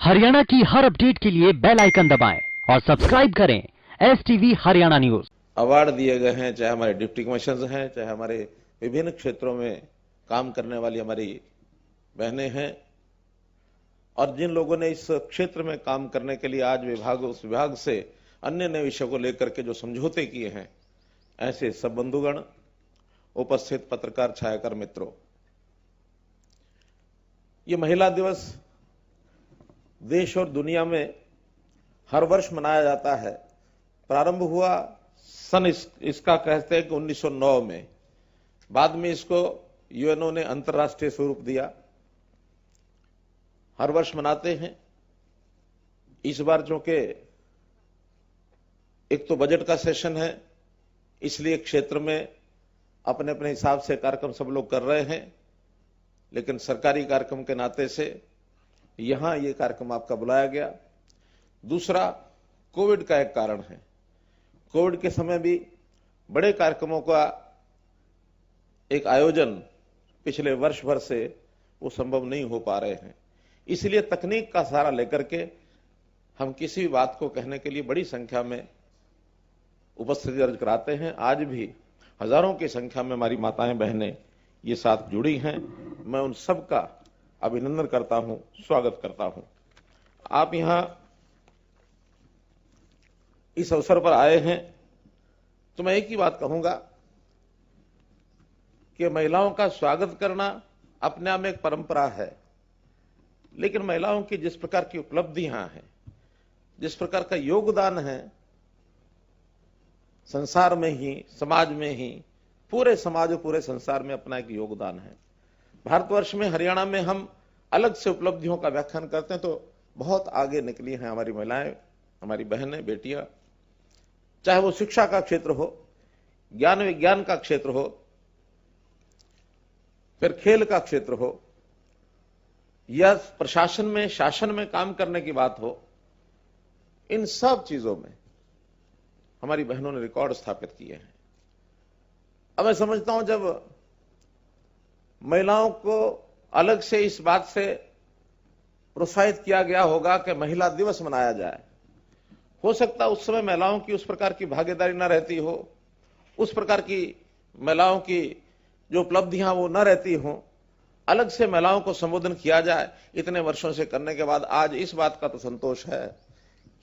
हरियाणा की हर अपडेट के लिए बेल आइकन दबाएं और सब्सक्राइब करें STV हरियाणा न्यूज। अवार्ड दिए गए हैं, चाहे हमारे डिप्टी कमिश्नर हैं, चाहे हमारे विभिन्न क्षेत्रों में काम करने वाली हमारी बहनें हैं, और जिन लोगों ने इस क्षेत्र में काम करने के लिए आज उस विभाग से अन्य नए विषयों को लेकर के जो समझौते किए हैं, ऐसे सब बंधुगण, उपस्थित पत्रकार, छायाकार मित्रों, ये महिला दिवस देश और दुनिया में हर वर्ष मनाया जाता है। प्रारंभ हुआ इसका कहते हैं कि 1909 में, बाद में इसको यूएनओ ने अंतर्राष्ट्रीय स्वरूप दिया। हर वर्ष मनाते हैं। इस बार चूंकि एक तो बजट का सेशन है, इसलिए क्षेत्र में अपने अपने हिसाब से कार्यक्रम सब लोग कर रहे हैं, लेकिन सरकारी कार्यक्रम के नाते से यहां ये कार्यक्रम आपका बुलाया गया। दूसरा, कोविड का एक कारण है। कोविड के समय भी बड़े कार्यक्रमों का एक आयोजन पिछले वर्ष भर से वो संभव नहीं हो पा रहे हैं, इसलिए तकनीक का सहारा लेकर के हम किसी भी बात को कहने के लिए बड़ी संख्या में उपस्थिति दर्ज कराते हैं। आज भी हजारों की संख्या में हमारी माताएं बहनें ये साथ जुड़ी हैं। मैं उन सब का अभिनंदन करता हूं, स्वागत करता हूं। आप यहां इस अवसर पर आए हैं तो मैं एक ही बात कहूंगा कि महिलाओं का स्वागत करना अपने आप में एक परंपरा है, लेकिन महिलाओं की जिस प्रकार की उपलब्धियां हैं, जिस प्रकार का योगदान है संसार में ही, समाज में ही, पूरे समाज और पूरे संसार में अपना एक योगदान है। भारतवर्ष में, हरियाणा में हम अलग से उपलब्धियों का व्याख्यान करते हैं तो बहुत आगे निकली हैं हमारी महिलाएं, हमारी बहनें, बेटियां, चाहे वो शिक्षा का क्षेत्र हो, ज्ञान विज्ञान का क्षेत्र हो, फिर खेल का क्षेत्र हो, या प्रशासन में, शासन में काम करने की बात हो। इन सब चीजों में हमारी बहनों ने रिकॉर्ड स्थापित किए हैं। अब मैं समझता हूं जब महिलाओं को अलग से इस बात से प्रोत्साहित किया गया होगा कि महिला दिवस मनाया जाए, हो सकता है उस समय महिलाओं की उस प्रकार की भागीदारी न रहती हो, उस प्रकार की महिलाओं की जो उपलब्धियां वो न रहती हो, अलग से महिलाओं को संबोधन किया जाए। इतने वर्षों से करने के बाद आज इस बात का तो संतोष है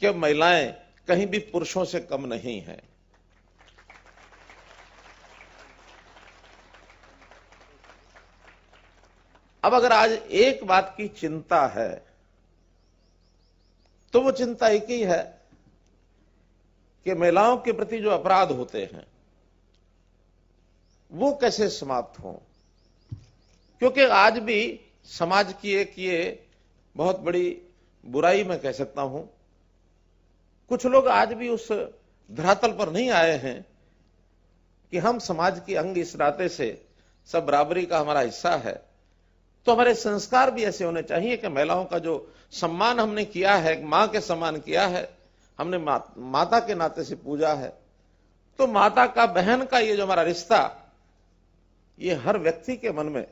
कि महिलाएं कहीं भी पुरुषों से कम नहीं है। अब अगर आज एक बात की चिंता है तो वो चिंता एक ही है कि महिलाओं के प्रति जो अपराध होते हैं वो कैसे समाप्त हों, क्योंकि आज भी समाज की एक ये बहुत बड़ी बुराई मैं कह सकता हूं, कुछ लोग आज भी उस धरातल पर नहीं आए हैं कि हम समाज के अंग इस नाते से सब बराबरी का हमारा हिस्सा है। तो हमारे संस्कार भी ऐसे होने चाहिए कि महिलाओं का जो सम्मान हमने किया है, मां के सम्मान किया है, हमने माता के नाते से पूजा है, तो माता का, बहन का ये जो हमारा रिश्ता, ये हर व्यक्ति के मन में,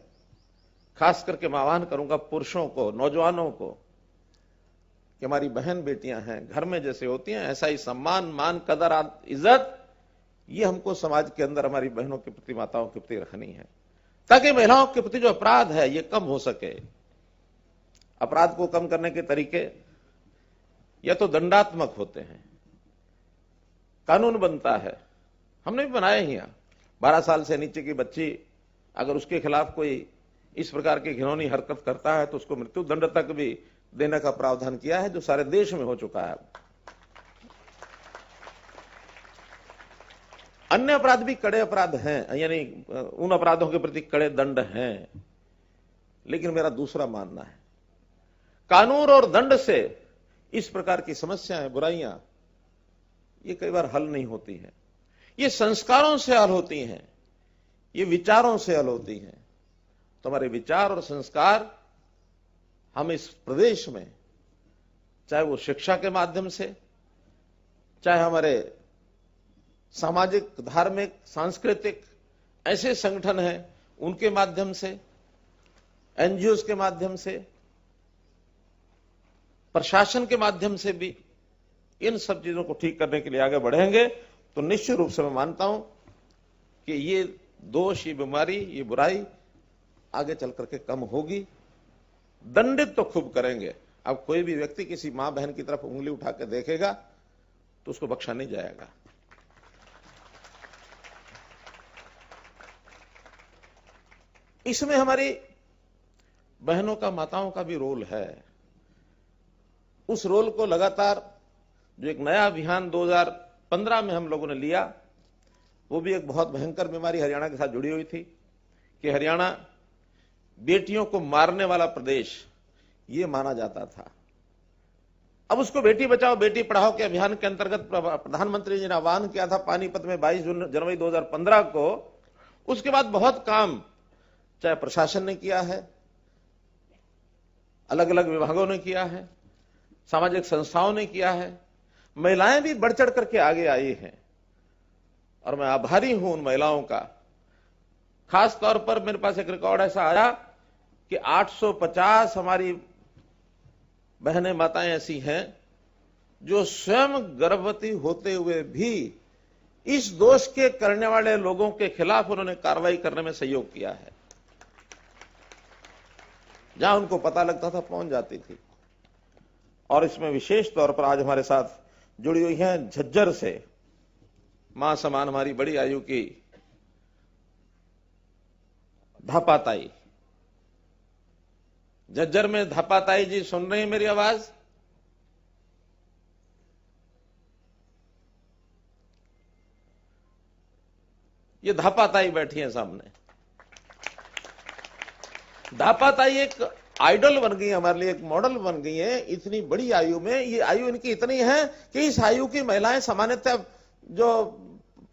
खास करके मैं आह्वान करूंगा पुरुषों को, नौजवानों को, कि हमारी बहन बेटियां हैं, घर में जैसे होती हैं ऐसा ही सम्मान, मान, कदर, इज्जत, ये हमको समाज के अंदर हमारी बहनों के प्रति, माताओं के प्रति रखनी है, ताकि महिलाओं के प्रति जो अपराध है ये कम हो सके। अपराध को कम करने के तरीके या तो दंडात्मक होते हैं, कानून बनता है, हमने भी बनाए ही। 12 साल से नीचे की बच्ची अगर उसके खिलाफ कोई इस प्रकार की घिनौनी हरकत करता है तो उसको मृत्यु दंड तक भी देने का प्रावधान किया है, जो सारे देश में हो चुका है। अन्य अपराध भी कड़े अपराध हैं, यानी उन अपराधों के प्रति कड़े दंड हैं, लेकिन मेरा दूसरा मानना है, कानून और दंड से इस प्रकार की समस्याएं, बुराइयां, ये कई बार हल नहीं होती हैं। ये संस्कारों से हल होती हैं, ये विचारों से हल होती हैं। तो हमारे विचार और संस्कार हम इस प्रदेश में, चाहे वो शिक्षा के माध्यम से, चाहे हमारे सामाजिक, धार्मिक, सांस्कृतिक ऐसे संगठन हैं उनके माध्यम से, एनजीओ के माध्यम से, प्रशासन के माध्यम से भी इन सब चीजों को ठीक करने के लिए आगे बढ़ेंगे तो निश्चित रूप से मैं मानता हूं कि ये दोष, ये बीमारी, ये बुराई आगे चल करके कम होगी। दंडित तो खूब करेंगे। अब कोई भी व्यक्ति किसी मां बहन की तरफ उंगली उठा के देखेगा तो उसको बख्शा नहीं जाएगा। इसमें हमारी बहनों का, माताओं का भी रोल है। उस रोल को लगातार जो एक नया अभियान 2015 में हम लोगों ने लिया, वो भी एक बहुत भयंकर बीमारी हरियाणा के साथ जुड़ी हुई थी कि हरियाणा बेटियों को मारने वाला प्रदेश ये माना जाता था। अब उसको बेटी बचाओ बेटी पढ़ाओ के अभियान के अंतर्गत प्रधानमंत्री जी ने आह्वान किया था पानीपत में 22 जनवरी 2015 को। उसके बाद बहुत काम चाहे प्रशासन ने किया है, अलग अलग विभागों ने किया है, सामाजिक संस्थाओं ने किया है, महिलाएं भी बढ़ चढ़ करके आगे आई हैं और मैं आभारी हूं उन महिलाओं का। खास तौर पर मेरे पास एक रिकॉर्ड ऐसा आया कि 850 हमारी बहनें, माताएं ऐसी हैं जो स्वयं गर्भवती होते हुए भी इस दोष के करने वाले लोगों के खिलाफ उन्होंने कार्रवाई करने में सहयोग किया है। जहां उनको पता लगता था पहुंच जाती थी। और इसमें विशेष तौर पर आज हमारे साथ जुड़ी हुई हैं झज्जर से मां समान हमारी बड़ी आयु की धापाताई। झज्जर में धापाताई जी सुन रही हैं मेरी आवाज? ये धापाताई बैठी है सामने। धापाताई एक आइडल बन गई, हमारे लिए एक मॉडल बन गई है। इतनी बड़ी आयु में, ये आयु इनकी इतनी है कि इस आयु की महिलाएं सामान्यतः जो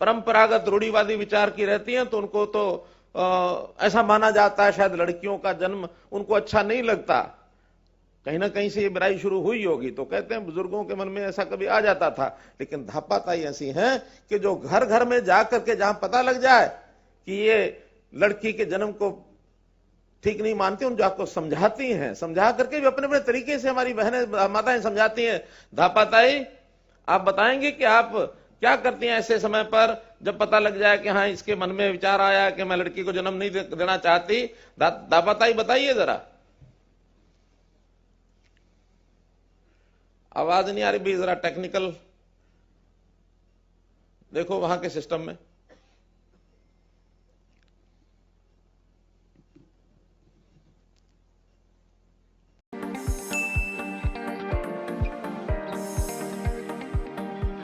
परंपरागत रूढ़िवादी विचार की रहती हैं तो उनको तो ऐसा माना जाता है शायद लड़कियों का जन्म उनको अच्छा नहीं लगता। कहीं ना कहीं से ये बुराई शुरू हुई होगी तो कहते हैं बुजुर्गों के मन में ऐसा कभी आ जाता था। लेकिन धापाताई ऐसी हैं कि जो घर घर में जाकर के जहां पता लग जाए कि ये लड़की के जन्म को ठीक नहीं मानती, उन जाको समझाती हैं। समझा करके भी अपने अपने तरीके से हमारी बहनें, माताएं समझाती हैं। धापाताई, आप बताएंगे कि आप क्या करती हैं ऐसे समय पर जब पता लग जाए कि हाँ इसके मन में विचार आया कि मैं लड़की को जन्म नहीं देना चाहती? धापाताई बताइए जरा। आवाज नहीं आ रही भी, जरा टेक्निकल देखो वहां के सिस्टम में।